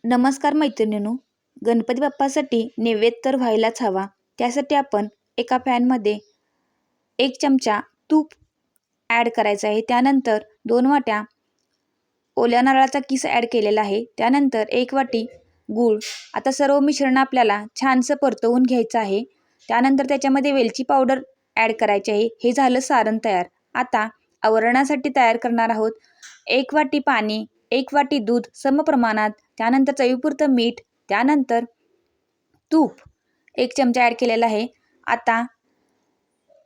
नमस्कार मैत्रिणींनो, गणपती बाप्पासाठी नैवेद्य तर व्हायलाच हवा. त्यासाठी आपण एका पॅनमध्ये 1 चमचा तूप ॲड करायचं आहे. त्यानंतर 2 वाट्या ओल्या नारळाचा किस ॲड केलेला आहे. त्यानंतर 1 वाटी गूळ. आता सर्व मिश्रण आपल्याला छानसं परतवून घ्यायचं आहे. त्यानंतर त्याच्यामध्ये वेलची पावडर ॲड करायची आहे. हे झालं सारण तयार. आता आवरणासाठी तयार करणार आहोत. 1 वाटी पाणी, 1 वाटी दूध समप्रमाणात, त्यानंतर चवीपुरतं मीठ, त्यानंतर तूप 1 चमचा ॲड केलेला आहे. आता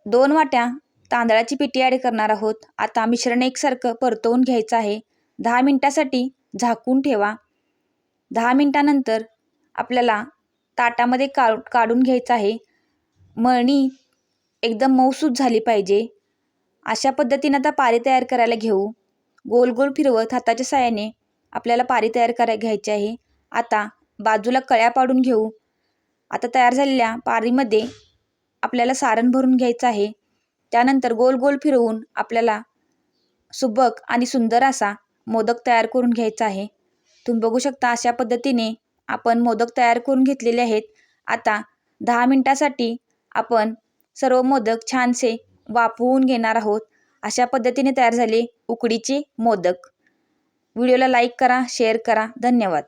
2 वाट्या तांदळाची पिठी ॲड करणार आहोत. आता मिश्रण एकसारखं परतवून घ्यायचं आहे. 10 मिनिटासाठी झाकून ठेवा. 10 मिनिटानंतर आपल्याला ताटामध्ये काढून घ्यायचं आहे. मळणी एकदम मऊसूत झाली पाहिजे. अशा पद्धतीने आता पारी तयार करायला घेऊ. गोल गोल फिरवत हाताच्या साहाय्याने आपल्याला पारी तयार घ्यायची आहे. आता बाजूला कळ्या पाडून घेऊ. आता तयार झालेल्या पारीमध्ये आपल्याला सारण भरून घ्यायचं आहे. त्यानंतर गोल गोल फिरवून आपल्याला सुबक आणि सुंदर असा मोदक तयार करून घ्यायचा आहे. तुम्ही बघू शकता अशा पद्धतीने आपण मोदक तयार करून घेतलेले आहेत. आता 10 मिनिटासाठी आपण सर्व मोदक छानसे वाफवून घेणार आहोत. अशा पद्धतीने तयार झाले उकडीचे मोदक. व्हिडिओला लाईक करा, शेअर करा. धन्यवाद.